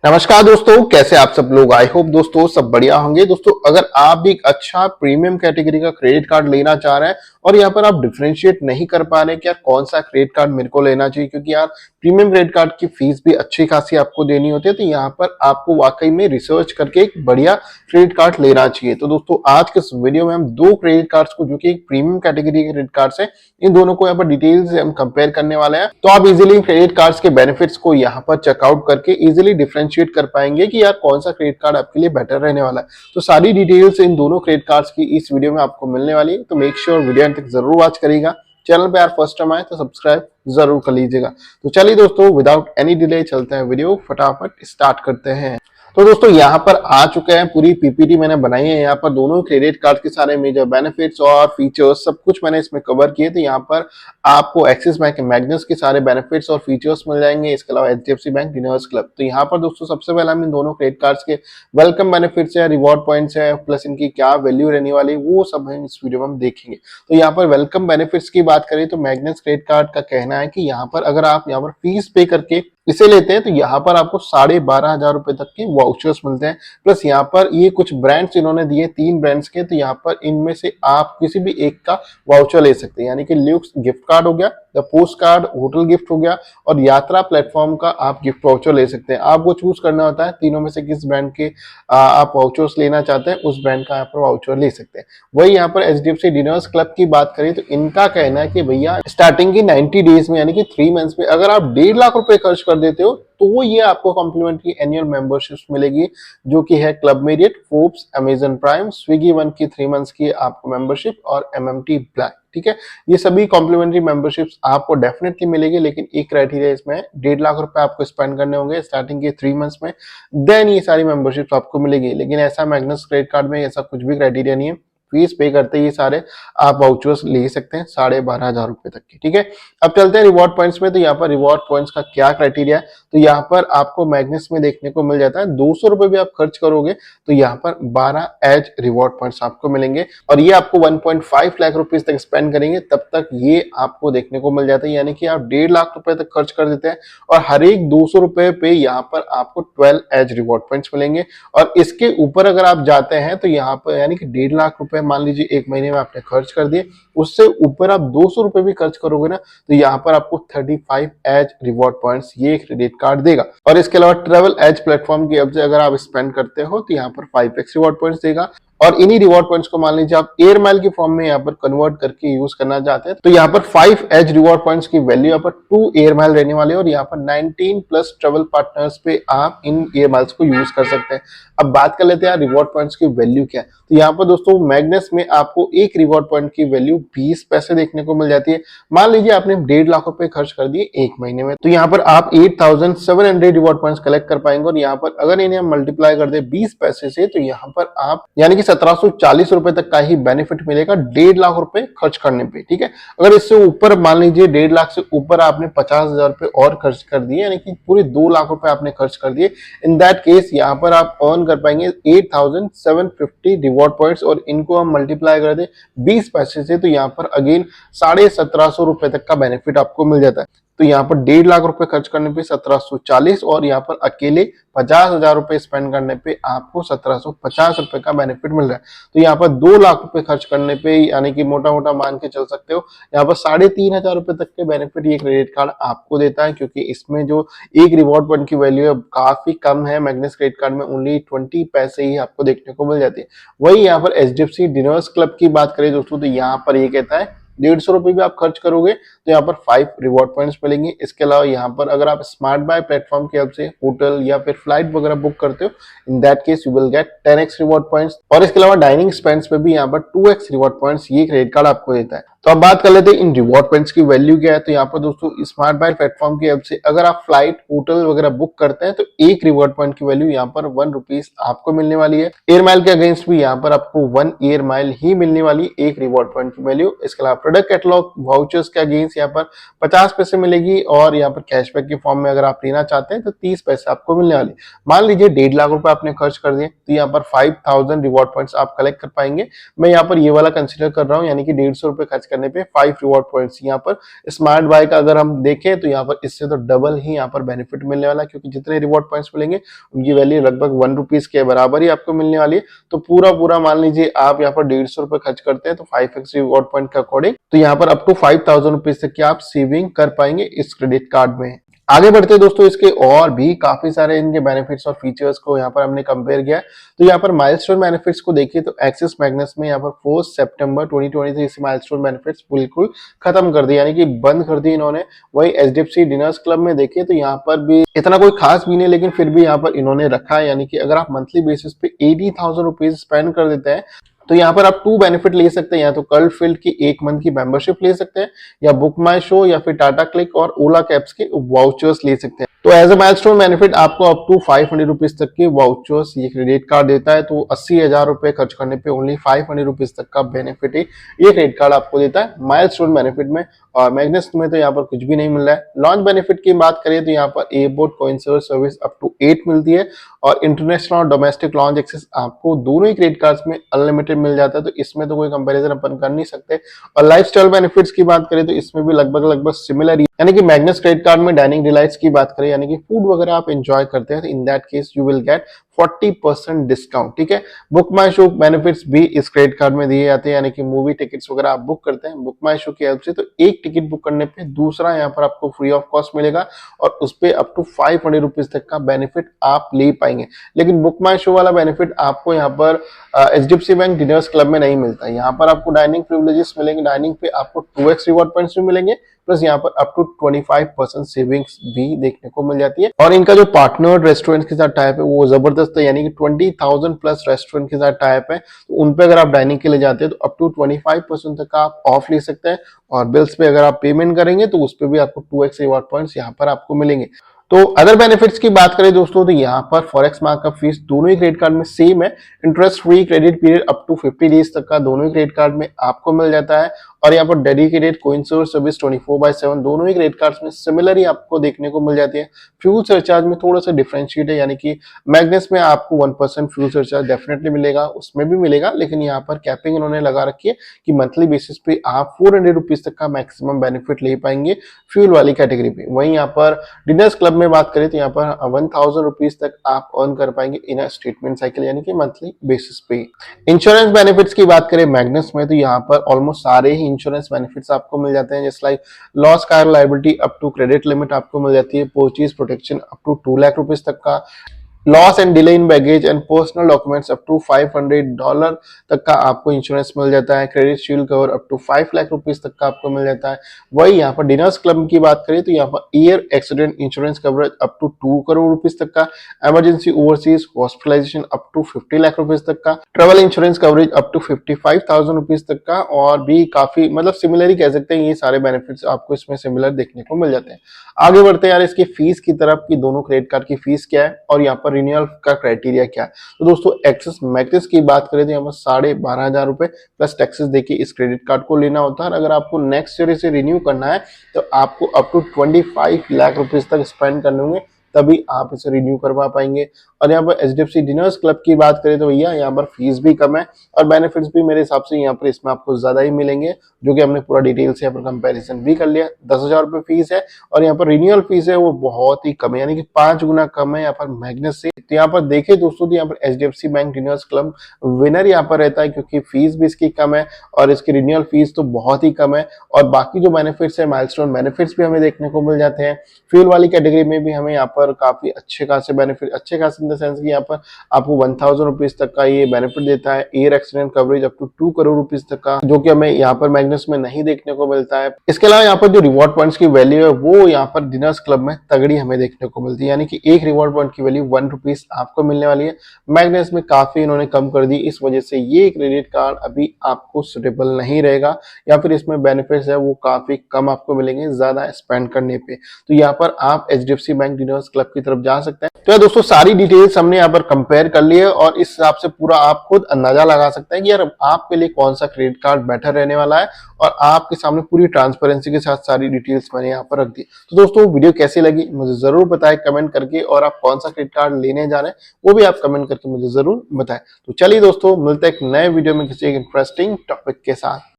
नमस्कार दोस्तों, कैसे आप सब लोग। आई होप दोस्तों सब बढ़िया होंगे। दोस्तों अगर आप भी एक अच्छा प्रीमियम कैटेगरी का क्रेडिट कार्ड लेना चाह रहे हैं और यहाँ पर आप डिफरेंशिएट नहीं कर पा रहे कि यार कौन सा क्रेडिट कार्ड मेरे को लेना चाहिए, क्योंकि यार प्रीमियम क्रेडिट कार्ड की फीस भी अच्छी खासी आपको देनी होती है, तो यहाँ पर आपको वाकई में रिसर्च करके एक बढ़िया क्रेडिट कार्ड लेना चाहिए। तो दोस्तों आज के इस वीडियो में हम दो क्रेडिट कार्ड्स को, जो कि एक प्रीमियम कैटेगरी के क्रेडिट कार्ड्स है, इन दोनों को यहाँ पर डिटेल से हम कंपेयर करने वाले हैं। तो आप इजीली क्रेडिट कार्ड्स के बेनिफिट्स को यहाँ पर चेकआउट करके इजीली डिफरेंशिएट कर पाएंगे कि यार कौन सा क्रेडिट कार्ड आपके लिए बेटर रहने वाला है। तो सारी डिटेल्स इन दोनों क्रेडिट कार्ड्स की इस वीडियो में आपको मिलने वाली है, तो मेक श्योर वीडियो अंत तक जरूर वॉच करिएगा। चैनल पे यार फर्स्ट टाइम आए तो सब्सक्राइब जरूर कर लीजिएगा। तो चलिए दोस्तों विदाउट एनी डिले चलते हैं, वीडियो फटाफट स्टार्ट करते हैं। तो दोस्तों यहाँ पर आ चुके हैं, पूरी पीपीटी मैंने बनाई है। यहाँ पर दोनों क्रेडिट कार्ड के सारे मेजर बेनिफिट्स और फीचर्स सब कुछ मैंने इसमें कवर किए। तो यहाँ पर आपको एक्सिस बैंक मैग्नस के सारे बेनिफिट्स और फीचर्स मिल जाएंगे, इसके अलावा एचडीएफसी बैंक डिनर्स क्लब। तो यहाँ पर दोस्तों सबसे पहले हम इन दोनों क्रेडिट कार्ड्स के वेलकम बेनिफिट्स है, रिवॉर्ड पॉइंट्स है, प्लस इनकी क्या वैल्यू रहने वाली है, वो सब हम इस वीडियो में हम देखेंगे। तो यहाँ पर वेलकम बेनिफिट्स की बात करें तो मैग्नस क्रेडिट कार्ड का कहना है कि यहाँ पर अगर आप यहाँ पर फीस पे करके इसे लेते हैं तो यहाँ पर आपको 12,500 रुपए तक के वाउचर्स मिलते हैं। प्लस यहाँ पर ये कुछ ब्रांड्स इन्होंने दिए, 3 ब्रांड्स के, तो यहाँ पर इनमें से आप किसी भी एक का वाउचर ले सकते हैं, यानी कि ल्यूक्स गिफ्ट कार्ड हो गया, the post card hotel gift हो गया, और यात्रा प्लेटफॉर्म का आप गिफ्ट वाउचर ले सकते हैं। आपको चूज करना होता है तीनों में से किस ब्रांड के आप वाउचर्स लेना चाहते हैं, उस ब्रांड का यहाँ पर वाउचर ले सकते हैं। वही यहाँ पर एचडीएफसी डिनर्स क्लब की बात करें तो इनका कहना है कि भैया स्टार्टिंग की 90 डेज में, यानी कि 3 मंथ्स में अगर आप 1.5 लाख रुपए खर्च कर देते हो तो ये आपको कॉम्प्लीमेंट्री एनुअल मेंबरशिप मिलेगी, जो कि है club merit, Forbes, Amazon prime, Swiggy one की 3 मंथ्स की आपको मेंबरशिप और एमएमटी ब्लैक। ठीक है, ये सभी कॉम्प्लीमेंट्री मेंबरशिप्स आपको डेफिनेटली मिलेगी, लेकिन एक क्राइटेरिया इसमें है, 1.5 लाख रुपए आपको स्पेंड करने होंगे स्टार्टिंग के 3 मंथ्स में, देन ये सारी मेंबरशिप आपको मिलेगी। लेकिन ऐसा मैग्नस क्रेडिट कार्ड में ऐसा कुछ भी क्राइटेरिया नहीं है, फीस पे करते ही सारे आप वाउचर्स ले सकते हैं 12,500 रुपए तक की। ठीक है, अब चलते हैं रिवॉर्ड पॉइंट्स में। तो यहाँ पर रिवॉर्ड पॉइंट्स का क्या क्राइटेरिया है, तो यहाँ पर आपको मैग्नस में देखने को मिल जाता है 200 रुपए भी आप खर्च करोगे तो यहाँ पर 12 एज रिवॉर्ड पॉइंट्स आपको मिलेंगे, और ये आपको 1.5 लाख रुपीज तक स्पेंड करेंगे तब तक ये आपको देखने को मिल जाता है। यानी कि आप 1.5 लाख रुपए तक खर्च कर देते हैं और हर एक 200 रुपए पे यहाँ पर आपको 12 एज रिवॉर्ड पॉइंट्स मिलेंगे। और इसके ऊपर अगर आप जाते हैं तो यहाँ पर यानी कि 1.5 लाख रुपए मान लीजिए एक महीने में आपने खर्च कर दिए, उससे ऊपर आप 200 रुपए भी खर्च करोगे ना तो यहाँ पर आपको 35 एज रिवॉर्ड पॉइंट्स ये क्रेडिट कार्ड देगा। और इसके अलावा ट्रेवल एज प्लेटफॉर्म की अब से अगर आप स्पेंड करते हो तो यहाँ पर 5x रिवॉर्ड पॉइंट्स देगा। और इन्हीं रिवॉर्ड पॉइंट्स को मान लीजिए आप एयर माइल की फॉर्म में यहाँ पर कन्वर्ट करके यूज करना चाहते हैं तो यहाँ पर 5 एज रिवॉर्ड पॉइंट्स की वैल्यू यहाँ पर 2 एयर माइल रहने वाले हैं, और यहाँ पर 19 प्लस ट्रेवल पार्टनर्स पे आप इन एयर माइल्स को यूज कर सकते हैं। अब बात कर लेते हैं रिवॉर्ड पॉइंट्स की वैल्यू क्या है। तो यहाँ पर दोस्तों मैग्नस में आपको एक रिवॉर्ड पॉइंट की वैल्यू 20 पैसे देखने को मिल जाती है। मान लीजिए आपने 1.5 लाख रुपए खर्च कर दिए एक महीने में, तो यहाँ पर आप 8,700 रिवॉर्ड पॉइंट्स कलेक्ट कर पाएंगे। और यहाँ पर अगर इन्हें हम मल्टीप्लाई कर दे 20 पैसे से तो यहाँ पर आप यानी कि 1740 रुपए तक का ही बेनिफिट मिलेगा 1.5 लाख रुपए खर्च करने पे। ठीक है, अगर इससे ऊपर मान लीजिए 1.5 लाख से ऊपर आपने 50,000 रुपए और खर्च कर दिए, यानी कि पूरे 2 लाख रुपए आपने खर्च कर दिए, इन दैट केस यहाँ पर आप अर्न कर पाएंगे 8,750 रिवॉर्ड पॉइंट्स, और इनको हम मल्टीप्लाई कर दे 20 पैसे से तो यहाँ पर अगेन 1750 रुपए तक का बेनिफिट आपको मिल जाता है। तो यहाँ पर 1.5 लाख रुपए खर्च करने पे 1740, और यहाँ पर अकेले 50,000 रुपए स्पेंड करने पे आपको 1750 रुपए का बेनिफिट मिल रहा है। तो यहाँ पर 2 लाख रुपए खर्च करने पे यानी कि मोटा मोटा मान के चल सकते हो यहाँ पर 3,500 रुपए तक के बेनिफिट ये क्रेडिट कार्ड आपको देता है, क्योंकि इसमें जो एक रिवॉर्ड पॉइंट की वैल्यू है काफी कम है। मैग्नस क्रेडिट कार्ड में ओनली 20 पैसे ही आपको देखने को मिल जाती है। वही यहाँ पर एचडीएफसी डिनर्स क्लब की बात करें दोस्तों तो यहाँ पर ये कहता है 150 रुपए भी आप खर्च करोगे तो यहाँ पर 5 रिवॉर्ड पॉइंट्स मिलेंगे। इसके अलावा यहाँ पर अगर आप स्मार्ट बाय प्लेटफॉर्म की हेल्प से होटल या फिर फ्लाइट वगैरह बुक करते हो, in that case you will get 10x reward points. और इसके अलावा डाइनिंग स्पेंड्स पे भी यहाँ पर 2x रिवॉर्ड पॉइंट्स ये क्रेडिट कार्ड आपको देता है। तो अब बात कर लेते हैं इन रिवॉर्ड पॉइंट्स की वैल्यू क्या है। तो यहाँ पर दोस्तों स्मार्ट बाय प्लेटफॉर्म की हेल्प से अगर आप फ्लाइट होटल वगैरह बुक करते हैं तो एक रिवॉर्ड पॉइंट की वैल्यू यहाँ पर 1 रुपीज आपको मिलने वाली है। एयर माइल के अगेंस्ट भी यहाँ पर आपको 1 एयर माइल ही मिलने वाली एक रिवॉर्ड पॉइंट की वैल्यू। इसके अलावा प्रोडक्ट कैटलॉग वाउचर्स के अगेंस्ट यहाँ पर 50 पैसे मिलेगी, और यहाँ पर कैशबैक के फॉर्म में अगर आप लेना चाहते हैं तो 30 पैसे आपको मिलने वाले। मान लीजिए 1.5 लाख रुपए आपने खर्च कर दिए तो यहाँ पर 5,000 रिवॉर्ड पॉइंट्स आप कलेक्ट कर पाएंगे। मैं यहाँ पर ये वाला कंसिडर कर रहा हूँ, यानी कि 150 रुपए खर्च करने करने पे 5 रिवॉर्ड पॉइंट्स। यहाँ पर स्मार्ट बाय का अगर हम देखें तो यहाँ पर इससे तो डबल ही यहाँ पर बेनिफिट मिलने वाला है, क्योंकि जितने रिवॉर्ड पॉइंट्स मिलेंगे उनकी वैल्यू लगभग 1 रुपीज के बराबर ही आपको मिलने वाली है। तो पूरा पूरा मान लीजिए आप यहाँ पर 150 रुपए खर्च करते हैं तो 5x रिवॉर्ड पॉइंट के अकॉर्डिंग तो यहाँ पर अप टू 5000 रुपीज तक की आप सेविंग कर पाएंगे इस क्रेडिट कार्ड में। आगे बढ़ते हैं दोस्तों, इसके और भी काफी सारे इनके बेनिफिट्स और फीचर्स को यहाँ पर हमने कंपेयर किया। तो यहाँ पर माइलस्टोन बेनिफिट्स को देखिए तो एक्सिस मैग्नस में यहाँ पर 4 सितंबर 2023 से माइलस्टोन बेनिफिट्स बिल्कुल खत्म कर दिए, यानी कि बंद कर दिए इन्होंने। वही एचडीएफसी डिनर्स क्लब में देखिए तो यहाँ पर भी इतना कोई खास भी नहीं, लेकिन फिर भी यहाँ पर इन्होंने रखा है, यानी कि अगर आप मंथली बेसिस पे 80,000 रुपीज स्पेंड कर देते हैं तो यहाँ पर आप 2 बेनिफिट ले सकते हैं, या तो कर्ल फील्ड की 1 मंथ की मेंबरशिप ले सकते हैं, या बुक माई शो या फिर टाटा क्लिक और ओला कैब्स के वाउचर्स ले सकते हैं। तो एज अ माइलस्टोन बेनिफिट आपको अप टू 500 रुपीज तक के वाउचर्स ये क्रेडिट कार्ड देता है। तो 80,000 रुपए खर्च करने पे ओनली 500 रुपीज तक का बेनिफिट ही ये क्रेडिट कार्ड आपको देता है माइलस्टोन बेनिफिट में। और मैग्नेस में तो यहाँ पर कुछ भी नहीं मिल रहा है। लॉन्च बेनिफिट की बात करें तो यहाँ पर airport coin service up to 8 मिलती है, और इंटरनेशनल और डोमेस्टिक लॉन्च एक्सेस आपको दोनों ही क्रेडिट कार्ड्स में अनलिमिटेड मिल जाता है। तो इसमें तो कोई कंपैरिजन अपन कर नहीं सकते। और लाइफस्टाइल बेनिफिट्स की बात करें तो इसमें भी लगभग सिमिलर, यानी कि मैग्नेस क्रेडिट कार्ड में डाइनिंग डिलाइट्स की बात करें, यानी कि फूड वगैरह आप एंजॉय करते हैं तो in that case you will get 40% discount. ठीक है, बुक माई शो बेनिफिट्स भी इस क्रेडिट कार्ड में दिए जाते हैं, यानी कि मूवी टिकट्स वगैरह आप बुक करते हैं बुक माई शो की हेल्प से, तो एक टिकट बुक करने पे दूसरा यहाँ पर आपको फ्री ऑफ कॉस्ट मिलेगा, और उस पे अप टू 500 रुपीज तक का बेनिफिट आप ले पाएंगे। लेकिन बुक माई शो वाला बेनिफिट आपको यहाँ पर एचडीएफसी बैंक डिनर्स क्लब में नहीं मिलता है। यहाँ पर आपको डाइनिंग प्रिविलेजेस मिलेंगे, डाइनिंग पे आपको 2x रिवॉर्ड पॉइंट्स भी मिलेंगे, प्लस यहाँ पर अप टू 25% सेविंग्स भी देखने को मिल जाती है। और इनका जो पार्टनर रेस्टोरेंट के साथ टाइप है वो जबरदस्त है, यानी कि 20,000 प्लस रेस्टोरेंट के साथ टाइप है। तो उन पे अगर आप डाइनिंग के लिए जाते हैं तो अप टू 25% तक का आप ऑफ ले सकते हैं, और बिल्स पे अगर आप पेमेंट करेंगे तो उस पर भी आपको 2x रिवॉर्ड पॉइंट्स यहाँ पर आपको मिलेंगे। तो अदर बेनिफिट्स की बात करें दोस्तों तो यहाँ पर फॉरेक्स मार्कअप फीस दोनों ही क्रेडिट कार्ड में सेम है। Interest free credit period up to 50 days तक का दोनों ही क्रेडिट कार्ड में आपको मिल जाता है। और यहाँ पर डेडिकेटेड कोइन सर्विस 24/7 दोनों ही क्रेडिट कार्ड्स में सिमिलर ही आपको देखने को मिल जाती है। फ्यूल सरचार्ज में थोड़ा सा डिफरेंशिएट है, यानी कि मैग्नेस में आपको 1% फ्यूल सरचार्ज डेफिनेटली मिलेगा, उसमें भी मिलेगा, लेकिन यहाँ पर कैपिंग इन्होंने लगा रखी है कि मंथली बेसिस पे आप 400 रुपीज तक का मैक्सिमम बेनिफिट ले पाएंगे फ्यूल वाली कैटेगरी पे। वहीं यहाँ पर डिनर्स क्लब में बात करें तो यहाँ पर 1000 रुपीज तक आप अर्न कर पाएंगे इन स्टेटमेंट साइकिल, यानी कि मंथली बेसिस पे। इंश्योरेंस बेनिफिट्स की बात करें मैग्नेस में तो यहाँ पर ऑलमोस्ट सारे ही इंश्योरेंस बेनिफिट्स आपको मिल जाते हैं, जैसे like lost card liability up to credit limit आपको मिल जाती है, purchase protection up to 2 lakh rupees तक का, loss and delay in baggage and personal documents up to $500 तक का आपको इंश्योरेंस मिल जाता है, credit shield cover up to 5 lakh rupees तक का आपको मिल जाता है। वही यहाँ पर डिनर्स क्लब की बात करें तो यहाँ पर air accident insurance coverage up to 2 crore rupees तक का, emergency overseas hospitalisation up to 50 lakh rupees तक का, travel insurance coverage up to 55,000 rupees तक का, और भी काफी मतलब सिमिलर ही कह सकते हैं, ये सारे बेनिफिट्स आपको इसमें सिमिलर देखने को मिल जाते हैं। आगे बढ़ते हैं यार इसकी फीस की तरफ कि दोनों क्रेडिट कार्ड की फीस क्या है और यहाँ पर रिन्यूअल का क्राइटेरिया क्या है। तो दोस्तों एक्सिस मैक्सिस की बात करें तो यहाँ पर 12,500 रुपए प्लस टैक्सेस देखिए इस क्रेडिट कार्ड को लेना होता है। अगर आपको नेक्स्ट ईयर इसे रिन्यू करना है तो आपको अप टू 25 लाख रुपीज तक स्पेंड करने होंगे, तभी आप इसे रिन्यू करवा पाएंगे। और यहाँ पर एचडीएफसी डिनर्स क्लब की बात करें तो भैया यहाँ पर फीस भी कम है और बेनिफिट्स भी मेरे हिसाब से यहाँ पर इसमें आपको ज्यादा ही मिलेंगे, जो कि हमने पूरा डिटेल से यहाँ पर कंपैरिजन भी कर लिया। 10,000 रुपए फीस है और यहाँ पर रिन्यूअल फीस है वो बहुत ही कम है, यानी कि 5 गुना कम है यहाँ पर मैग्नेस से। तो यहाँ पर देखिए दोस्तों तो यहाँ पर HDFC bank dinners club winner यहाँ पर रहता है, क्योंकि फीस भी इसकी कम है और इसकी रिन्यूअल फीस तो बहुत ही कम है। और बाकी जो बेनिफिट्स है माइलस्टोन बेनिफिट्स भी हमें देखने को मिल जाते हैं। फ्यूल वाली कैटेगरी में भी हमें यहाँ पर काफी अच्छे खासे बेनिफिट, अच्छे खासे इन द सेंस कि यहाँ पर आपको 1000 रुपीज तक का ये बेनिफिट देता है। Air accident coverage up to 2 crore rupees तक का, जो कि हमें यहाँ पर मैग्नेस में नहीं देखने को मिलता है। इसके अलावा यहाँ पर जो रिवॉर्ड पॉइंट्स की वैल्यू है वो यहाँ पर डिनर्स क्लब में तगड़ी हमें देखने को मिलती है, यानी कि एक रिवॉर्ड पॉइंट की वैल्यू 1 रुपीज आपको मिलने वाली है। मैग्नेस में काफी इन्होंने कम कर दी, इस वजह से ये क्रेडिट कार्ड अभी आपको सुटेबल नहीं रहेगा, या फिर इसमें बेनिफिट्स है वो काफी कम आपको मिलेंगे ज्यादा स्पेंड करने पे। तो यहाँ पर आप एचडीएफसी बैंक डिनर्स क्लब की तरफ जा सकते हैं। तो यार दोस्तों सारी डिटेल्स हमने यहाँ पर कंपेयर कर ली है और इस हिसाब से पूरा आप खुद अंदाजा लगा सकते हैं कि यार आपके लिए कौन सा क्रेडिट कार्ड बेटर रहने वाला है, और आपके सामने पूरी ट्रांसपेरेंसी के साथ सारी डिटेल्स मैंने यहाँ पर रख दी। तो दोस्तों वीडियो कैसी लगी मुझे जरूर बताएं कमेंट करके, और आप कौन सा क्रेडिट कार्ड लेने जा रहे हैं वो भी आप कमेंट करके मुझे जरूर बताएं। तो चलिए दोस्तों मिलते हैं एक नए वीडियो में किसी एक इंटरेस्टिंग टॉपिक के साथ।